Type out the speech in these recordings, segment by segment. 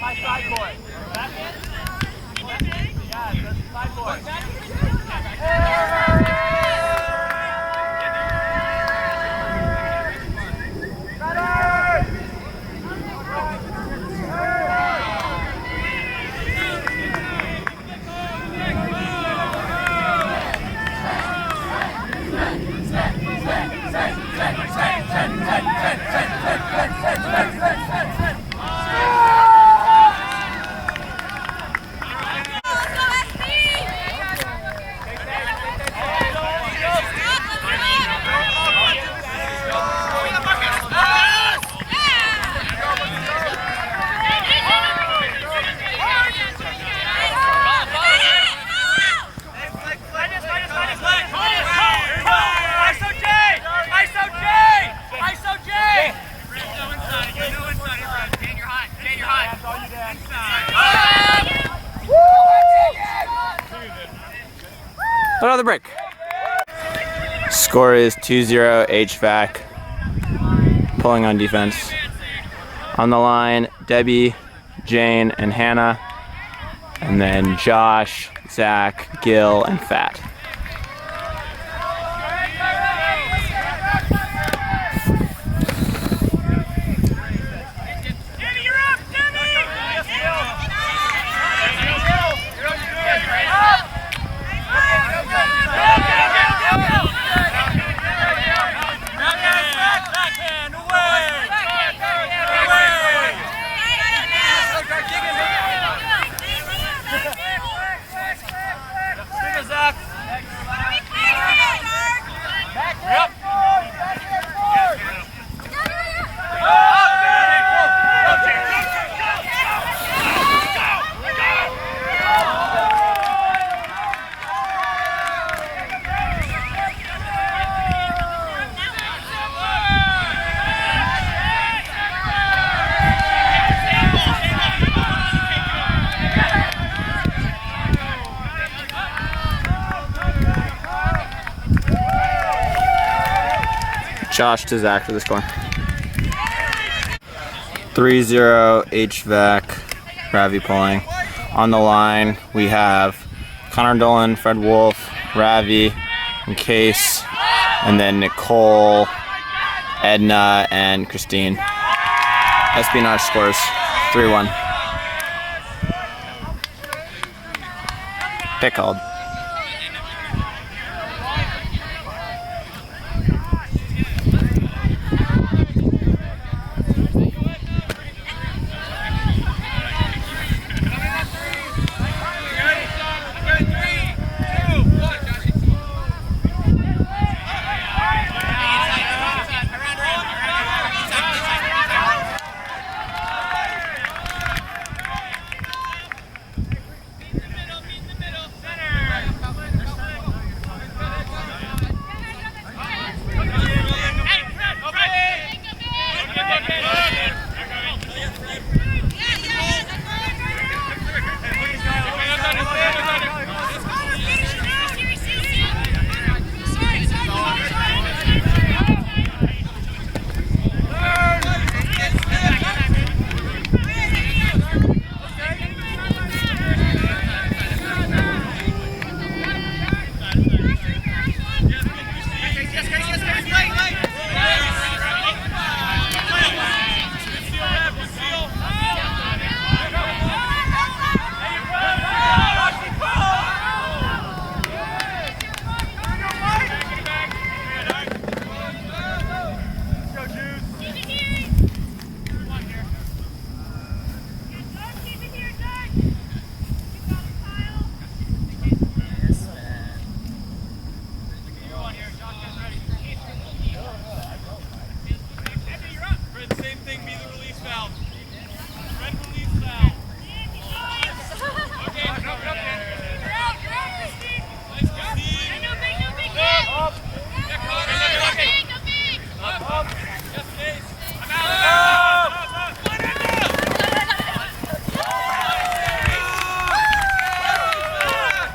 my side boy. Yeah, that's the side boy. Another break. Score is 2-0 HVAC. Pulling on defense. On the line, Debbie, Jane, and Hannah. And then Josh, Zach, Gil, and Fat. Josh to Zach for the score. 3-0 HVAC, Ravi pulling. On the line, we have Connor Dolan, Fred Wolf, Ravi, and Case, and then Nicole, Edna, and Christine. Espionage scores 3-1. Pick called.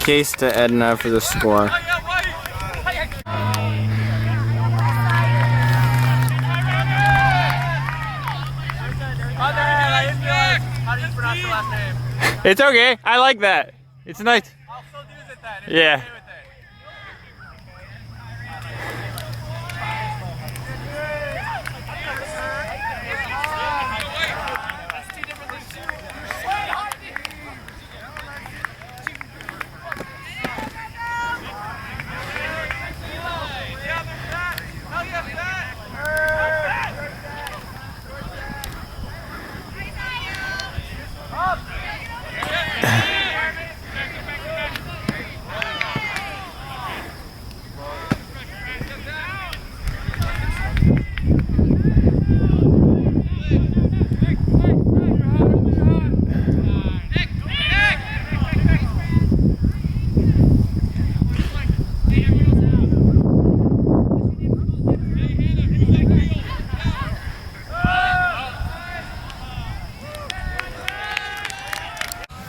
Case to Edna for the score. How do you pronounce That's the last name. It's okay. I like that. It's nice. I'll still use it then. Yeah. Okay with it.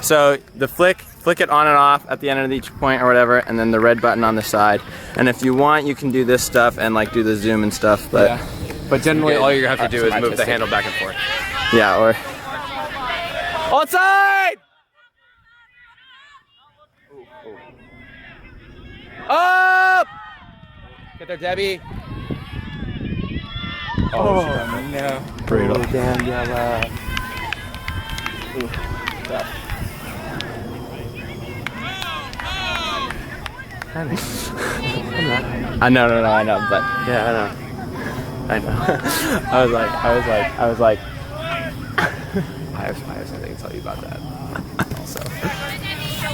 So the flick it on and off at the end of each point or whatever, and then the red button on the side. And if you want, you can do this stuff and like do the zoom and stuff. But yeah. But generally, all you have to do is move the handle back and forth. Yeah, or outside. Up! Get there, Debbie. Oh no! brutal. Oh, damn, yellow. I know, but Yeah, I know. I was like. I have something to tell you about that. Also,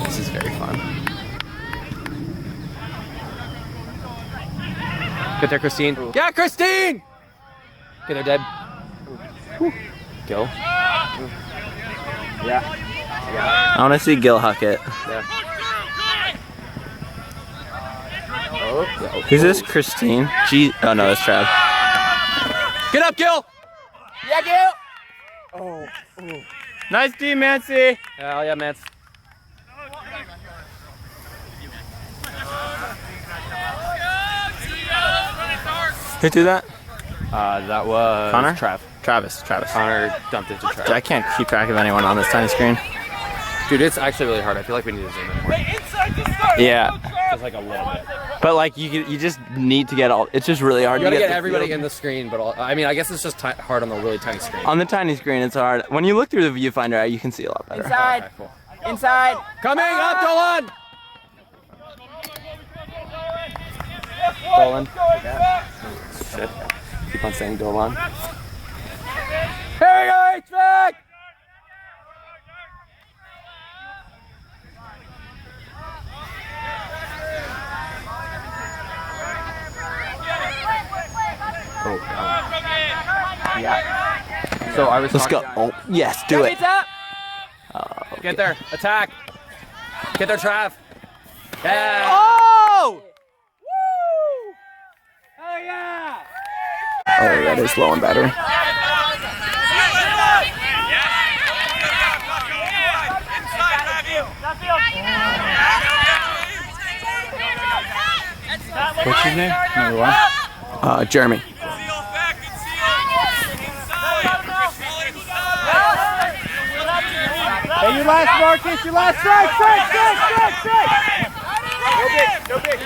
this is very fun. Get there, Christine. Ooh. Yeah, Christine. Get there, Deb. Gil. Yeah. I want to see Gil huck it. Yeah. Oh. Who's this? Christine? Oh no, that's Trav. Get up, Gil. Yeah, Gil. Oh. Nice D, Mancy. Hell yeah, Mance. Who did that? That was Connor? Travis. Connor dumped it to Travis. I can't keep track of anyone on this tiny screen. Dude, it's actually really hard. I feel like we need to zoom in more. Yeah, Just like a little bit. but like you just need to get all. It's just really hard You gotta to get the everybody field. in the screen, but I mean, I guess it's just hard on the really tiny screen. On the tiny screen, it's hard. When you look through the viewfinder, you can see a lot better. Inside. Okay, cool. Inside. Coming up, Dolan. Dolan. Shit. Keep on saying Dolan. Here we go, HVAC! Oh, yeah. So I was. Let's go. Oh, yes, do it. Get there. Attack. Get there, Trav. Yeah. Oh! Oh yeah. Oh, that is low on battery. What's his name? Number one. Jeremy. Hey, your last Marcus, your last strike. Go big.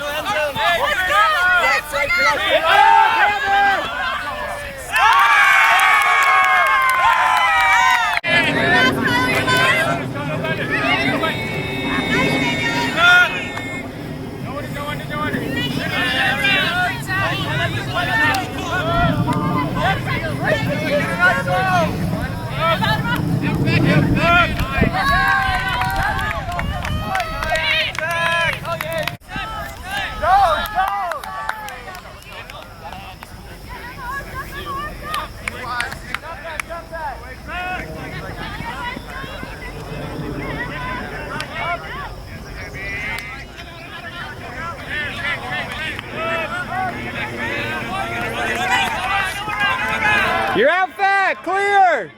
You're out fat, clear!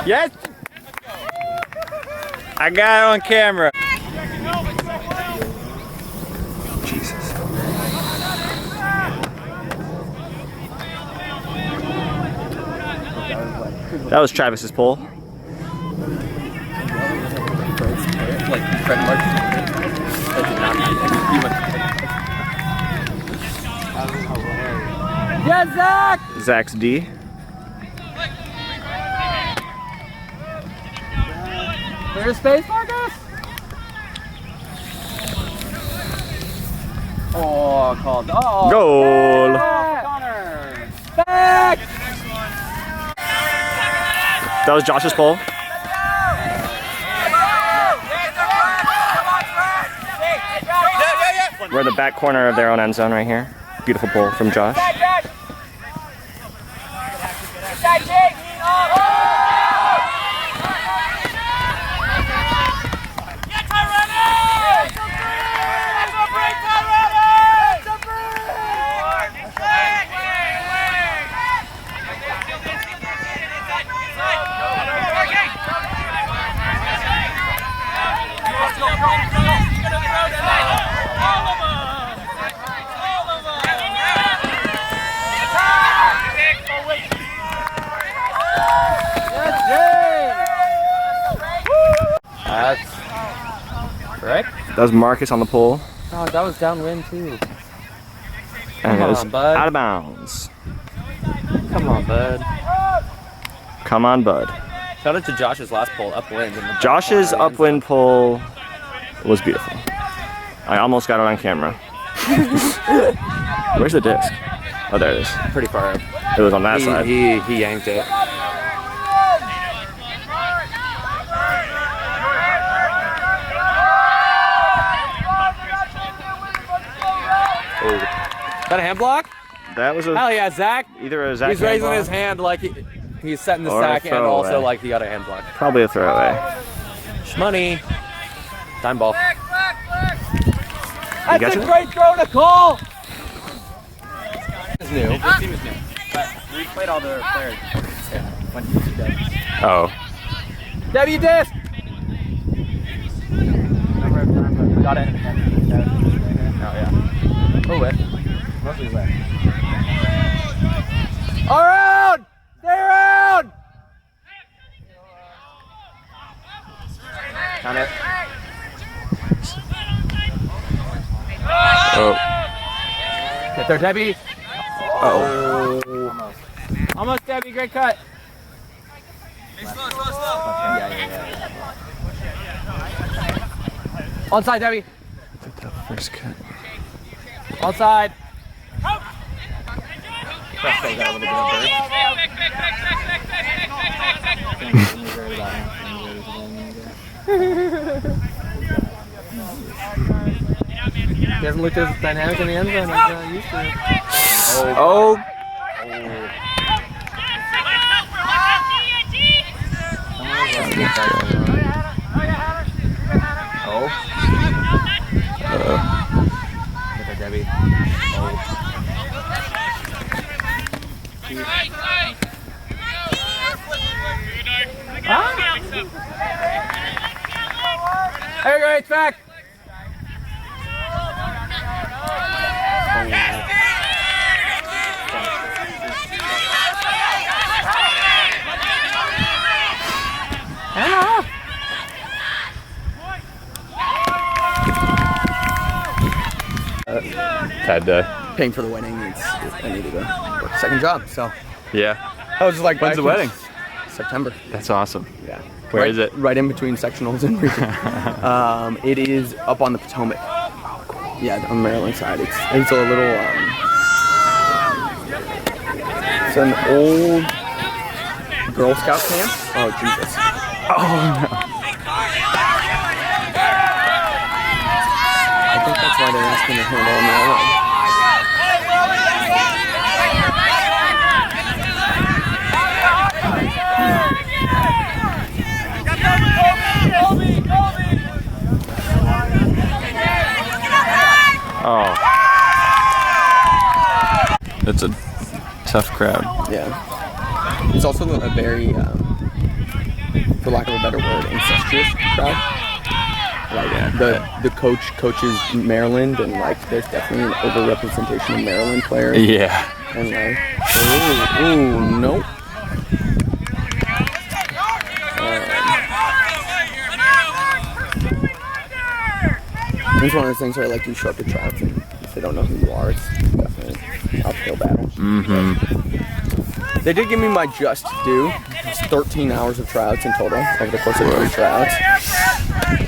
Yes! I got it on camera. That was Travis's pull. Like Fred Martin. Yeah, Zach! Zach's D. There's space, Marcus! Oh, called. Oh! Goal! Back! Connor! Back! That was Josh's pull. We're in the back corner of their own end zone right here. Beautiful pull from Josh. That's correct. That was Marcus on the pull. Oh, that was downwind too. And it was on, bud. out of bounds. Come on, bud. Come on, bud. Shout out to Josh's last pull, upwind. Josh's upwind pull was beautiful. I almost got it on camera. Where's the disc? Oh, there it is. Pretty far up. It was on that side. He yanked it. Is that a hand block? That was Hell yeah, Zach. either a Zach He's raising hand his hand like he's setting the Or a sack and throwaway. also like he got a hand block. block. Probably a throwaway. Money. Time ball. You got That's a you? great throw to call. It's new. This team is new. But we played all the players. Yeah. Went to Oh. W disc. Number of times I got it. Oh yeah. We're with. Mostly with. Around! Stay around! Count it. Oh. Get there, Debbie. Oh. Almost, Debbie. Great cut. Onside, Debbie. First cut. Onside. He hasn't looked as dynamic in the end zone as he used to. Oh. Get there, Debbie. There you go, it's back. Had to. Paying for the wedding. I needed to work a second job. So Yeah. I was just like, When's the wedding? September. That's awesome. Yeah. Where is it? Right in between sectionals and region. It is up on the Potomac. Oh, cool. Yeah, on the Maryland side. It's a little. It's an old Girl Scout camp. Oh Jesus. Oh no. I think that's why they're asking to handle on their own. Oh. That's a tough crowd. Yeah. It's also a very, for lack of a better word, incestuous crowd. Like the coach coaches Maryland, and like there's definitely an overrepresentation of Maryland players. Yeah. And like, ooh, nope. It's one of those things where like you show up to tryouts and if they don't know who you are, it's definitely an uphill battle. Mm-hmm. They did give me my just due. It's 13 hours of tryouts in total over the course of 3 tryouts.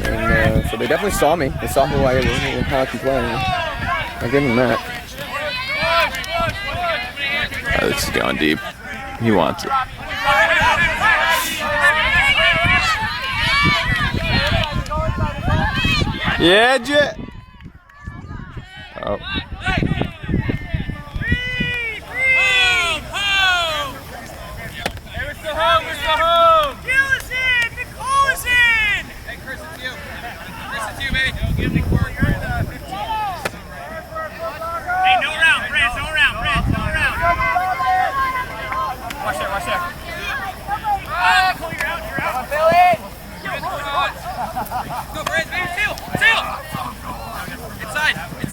And so they definitely saw me. They saw who I was and how I can play. I give them that. Oh, this is going deep. He wants it. Yeah, Jet. Oh. Nicole is in! Hey, Chris, it's you. Chris, it's you, baby.